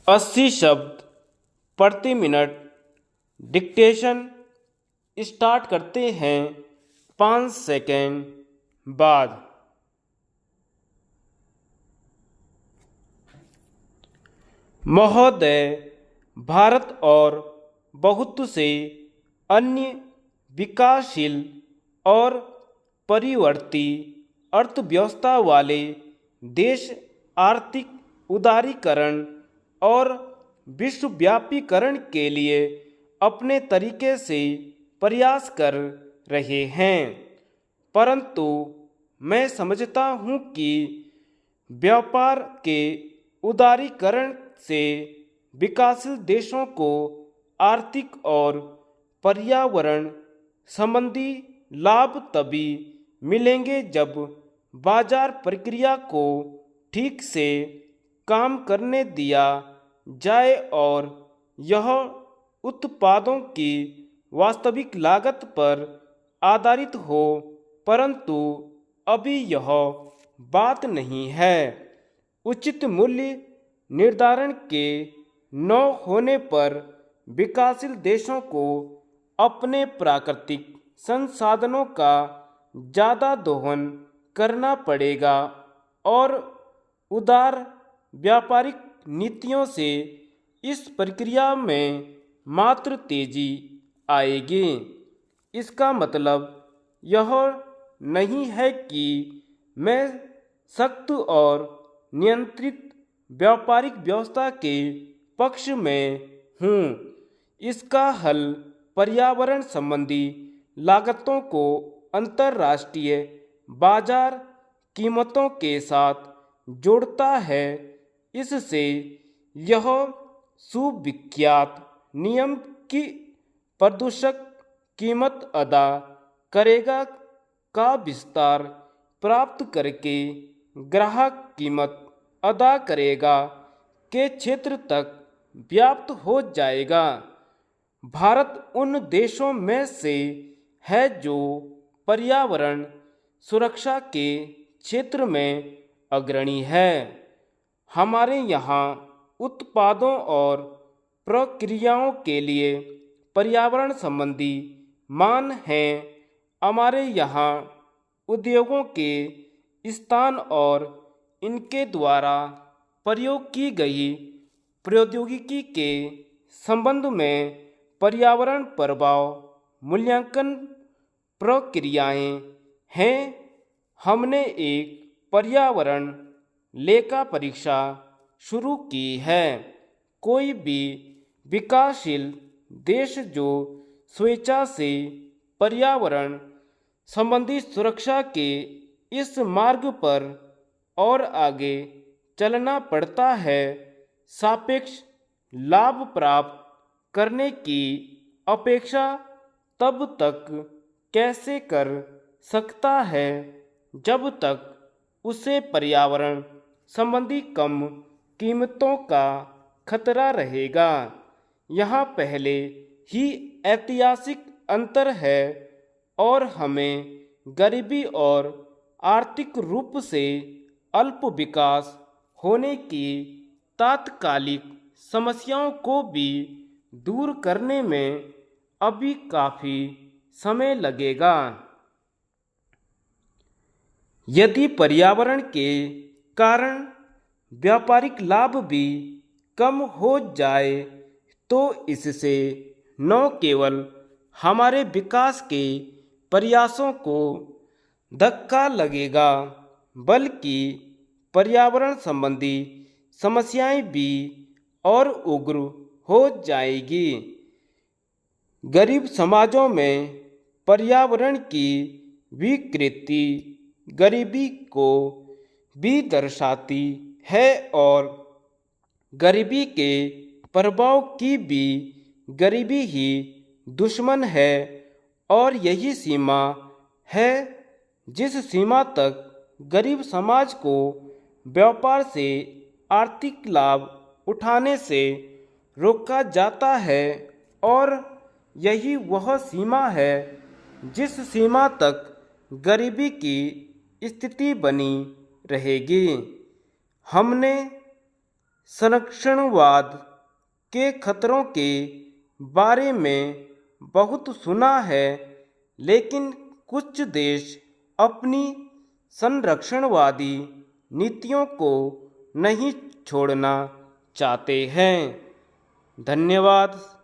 80 शब्द प्रति minute dictation start करते हैं 5 सेकेंड बाद। महोदय, भारत और बहुत से अन्य विकासशील और परिवर्ती अर्थव्यवस्था वाले देश आर्थिक उदारीकरण और विश्वव्यापीकरण के लिए अपने तरीके से प्रयास कर रहे हैं, परंतु मैं समझता हूँ कि व्यापार के उदारीकरण से विकासशील देशों को आर्थिक और पर्यावरण संबंधी लाभ तभी मिलेंगे जब बाजार प्रक्रिया को ठीक से काम करने दिया जाए और यह उत्पादों की वास्तविक लागत पर आधारित हो, परंतु अभी यह बात नहीं है। उचित मूल्य निर्धारण के न होने पर विकासशील देशों को अपने प्राकृतिक संसाधनों का ज़्यादा दोहन करना पड़ेगा और उदार व्यापारिक नीतियों से इस प्रक्रिया में मात्र तेजी आएगी। इसका मतलब यह नहीं है कि मैं सख्त और नियंत्रित व्यापारिक व्यवस्था के पक्ष में हूँ। इसका हल पर्यावरण संबंधी लागतों को अंतर्राष्ट्रीय बाजार कीमतों के साथ जोड़ता है। इससे यह सुविख्यात नियम की प्रदूषक कीमत अदा करेगा का विस्तार प्राप्त करके ग्राहक कीमत अदा करेगा के क्षेत्र तक व्याप्त हो जाएगा। भारत उन देशों में से है जो पर्यावरण सुरक्षा के क्षेत्र में अग्रणी है। हमारे यहाँ उत्पादों और प्रक्रियाओं के लिए पर्यावरण संबंधी मान हैं। हमारे यहाँ उद्योगों के स्थान और इनके द्वारा प्रयोग की गई प्रौद्योगिकी के संबंध में पर्यावरण प्रभाव मूल्यांकन प्रक्रियाएं हैं। हमने एक पर्यावरण लेखा परीक्षा शुरू की है। कोई भी विकासशील देश जो स्वेच्छा से पर्यावरण संबंधी सुरक्षा के इस मार्ग पर और आगे चलना पड़ता है, सापेक्ष लाभ प्राप्त करने की अपेक्षा तब तक कैसे कर सकता है जब तक उसे पर्यावरण संबंधी कम कीमतों का खतरा रहेगा। यहाँ पहले ही ऐतिहासिक अंतर है और हमें गरीबी और आर्थिक रूप से अल्प विकास होने की तात्कालिक समस्याओं को भी दूर करने में अभी काफ़ी समय लगेगा। यदि पर्यावरण के कारण व्यापारिक लाभ भी कम हो जाए तो इससे न केवल हमारे विकास के प्रयासों को धक्का लगेगा, बल्कि पर्यावरण संबंधी समस्याएं भी और उग्र हो जाएगी। गरीब समाजों में पर्यावरण की विकृति गरीबी को भी दर्शाती है और गरीबी के प्रभाव की भी गरीबी ही दुश्मन है और यही सीमा है जिस सीमा तक गरीब समाज को व्यापार से आर्थिक लाभ उठाने से रोका जाता है और यही वह सीमा है जिस सीमा तक गरीबी की स्थिति बनी रहेगी। हमने संरक्षणवाद के खतरों के बारे में बहुत सुना है, लेकिन कुछ देश अपनी संरक्षणवादी नीतियों को नहीं छोड़ना चाहते हैं। धन्यवाद।